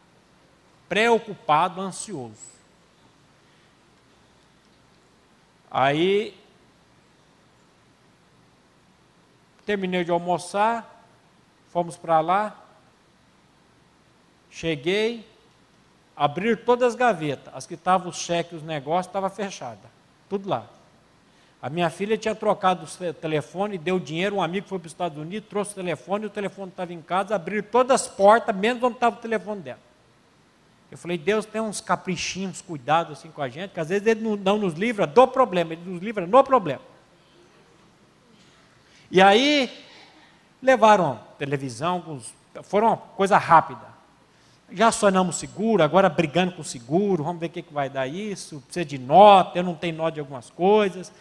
preocupado, ansioso. Aí, terminei de almoçar, fomos para lá, cheguei, abrir todas as gavetas, as que estavam os cheques, os negócios, estava fechada, tudo lá. A minha filha tinha trocado o telefone, deu dinheiro, um amigo foi para os Estados Unidos, trouxe o telefone estava em casa, abrir todas as portas, menos onde estava o telefone dela. Eu falei, Deus tem uns caprichinhos, cuidado assim com a gente, que às vezes Ele não nos livra do problema, Ele nos livra no problema. E aí, levaram televisão, foram uma coisa rápida. Já acionamos seguro, agora brigando com o seguro, vamos ver o que vai dar isso, precisa de nota, eu não tenho nota de algumas coisas.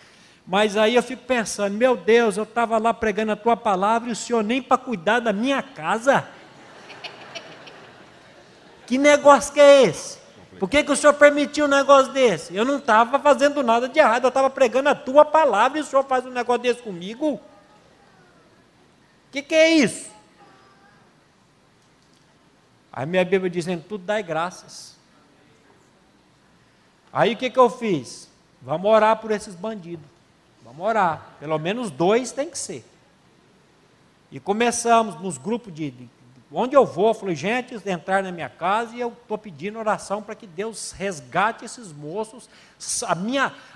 Mas aí eu fico pensando, meu Deus, eu estava lá pregando a tua palavra e o Senhor nem para cuidar da minha casa. Que negócio que é esse? Por que o Senhor permitiu um negócio desse? Eu não estava fazendo nada de errado, eu estava pregando a tua palavra e o Senhor faz um negócio desse comigo? O que é isso? Aí minha Bíblia diz, em tudo dai graças. Aí o que eu fiz? Vamos orar por esses bandidos. Vamos orar. Pelo menos 2 tem que ser. E começamos nos grupos onde eu vou, eu falei, gente, entrar na minha casa e eu estou pedindo oração para que Deus resgate esses moços.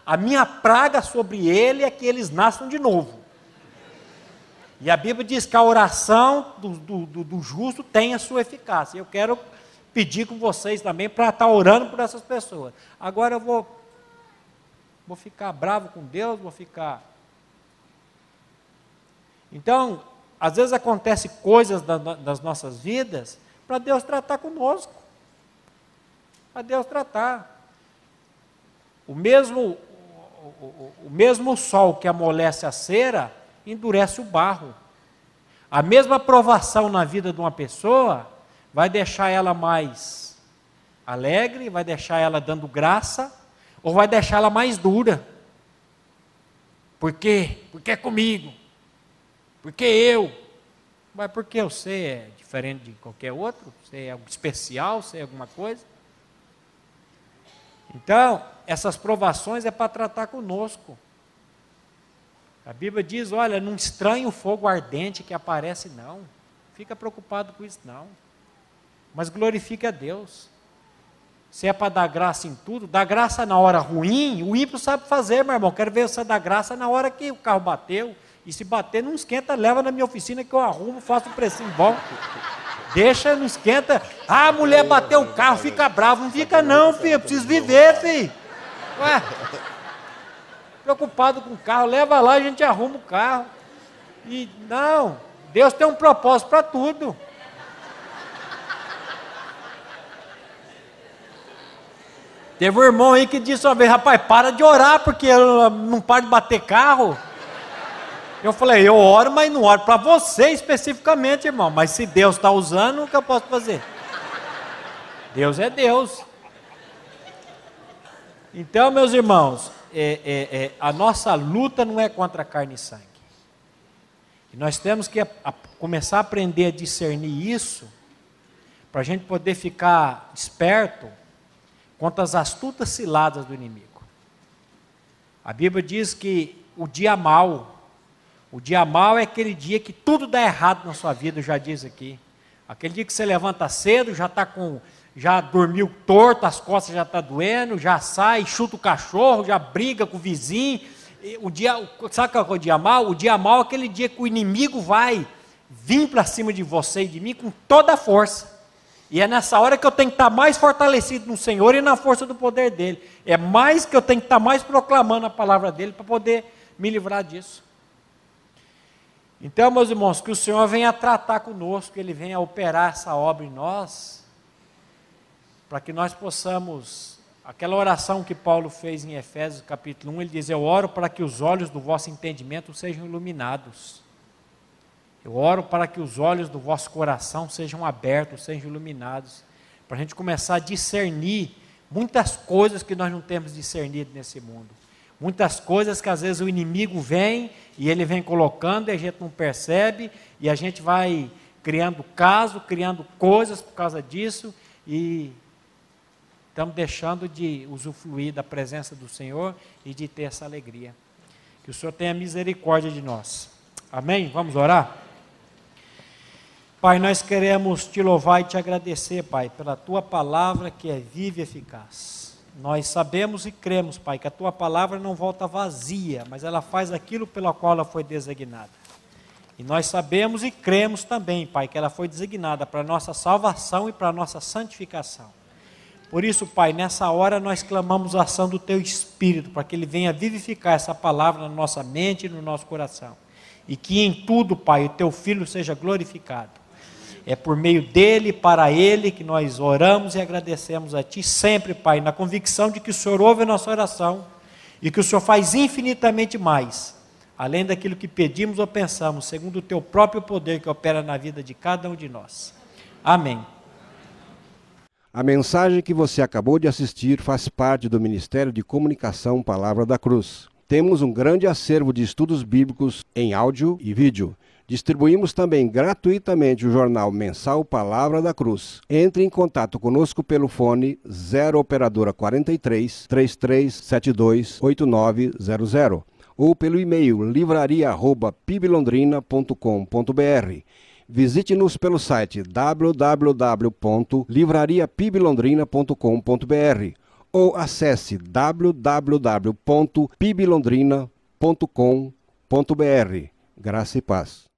A minha praga sobre ele é que eles nasçam de novo. E a Bíblia diz que a oração do justo tem a sua eficácia. Eu quero pedir com vocês também para estar orando por essas pessoas. Agora eu vou ficar bravo com Deus, vou ficar... Então, às vezes acontecem coisas das nossas vidas para Deus tratar conosco. Para Deus tratar. O mesmo sol que amolece a cera, endurece o barro. A mesma provação na vida de uma pessoa vai deixar ela mais alegre, vai deixar ela dando graça, ou vai deixar ela mais dura. Por quê? Porque é comigo. Porque eu. Mas porque você é diferente de qualquer outro? Você é algo especial? Você é alguma coisa? Então, essas provações é para tratar conosco. A Bíblia diz, olha, não estranhe o fogo ardente que aparece, não. Fica preocupado com isso, não. Mas glorifique a Deus. Se é para dar graça em tudo, dá graça na hora ruim, o ímpio sabe fazer, meu irmão. Quero ver você dar graça na hora que o carro bateu. E se bater, não esquenta, leva na minha oficina que eu arrumo, faço um precinho bom. Deixa, não esquenta. Ah, a mulher bateu o carro, fica bravo. Não fica não, filho, eu preciso viver, filho. Ué... Preocupado com o carro, leva lá, a gente arruma o carro. E não, Deus tem um propósito para tudo. Teve um irmão aí que disse uma vez, rapaz, para de orar, porque eu não paro de bater carro. Eu falei, eu oro, mas não oro para você especificamente, irmão. Mas se Deus está usando, o que eu posso fazer? Deus é Deus. Então, meus irmãos, a nossa luta não é contra carne e sangue. E nós temos que começar a aprender a discernir isso, para a gente poder ficar esperto contra as astutas ciladas do inimigo. A Bíblia diz que o dia mau é aquele dia que tudo dá errado na sua vida, já diz aqui. Aquele dia que você levanta cedo, já dormiu torto, as costas já estão doendo, já sai, chuta o cachorro, já briga com o vizinho. Sabe qual é o dia mau? O dia mau é aquele dia que o inimigo vai vir para cima de você e de mim com toda a força. E é nessa hora que eu tenho que estar mais fortalecido no Senhor e na força do poder dEle. É mais que eu tenho que estar mais proclamando a palavra dEle para poder me livrar disso. Então, meus irmãos, que o Senhor venha tratar conosco, que Ele venha operar essa obra em nós, para que nós possamos, aquela oração que Paulo fez em Efésios capítulo 1, ele diz: eu oro para que os olhos do vosso entendimento sejam iluminados. Eu oro para que os olhos do vosso coração sejam abertos, sejam iluminados, para a gente começar a discernir muitas coisas que nós não temos discernido nesse mundo. Muitas coisas que às vezes o inimigo vem e ele vem colocando e a gente não percebe, e a gente vai criando caso, criando coisas por causa disso, e estamos deixando de usufruir da presença do Senhor e de ter essa alegria. Que o Senhor tenha misericórdia de nós. Amém? Vamos orar? Pai, nós queremos te louvar e te agradecer, Pai, pela tua palavra que é viva e eficaz. Nós sabemos e cremos, Pai, que a tua palavra não volta vazia, mas ela faz aquilo pela qual ela foi designada. E nós sabemos e cremos também, Pai, que ela foi designada para a nossa salvação e para a nossa santificação. Por isso, Pai, nessa hora nós clamamos a ação do teu Espírito, para que ele venha vivificar essa palavra na nossa mente e no nosso coração. E que em tudo, Pai, o teu Filho seja glorificado. É por meio dele, para ele, que nós oramos e agradecemos a ti sempre, Pai, na convicção de que o Senhor ouve a nossa oração e que o Senhor faz infinitamente mais, além daquilo que pedimos ou pensamos, segundo o teu próprio poder que opera na vida de cada um de nós. Amém. A mensagem que você acabou de assistir faz parte do Ministério de Comunicação Palavra da Cruz. Temos um grande acervo de estudos bíblicos em áudio e vídeo. Distribuímos também gratuitamente o jornal mensal Palavra da Cruz. Entre em contato conosco pelo fone 0 operadora 43 3372 8900 ou pelo e-mail livraria@piblondrina.com.br. Visite-nos pelo site www.livrariapiblondrina.com.br ou acesse www.piblondrina.com.br. Graça e paz.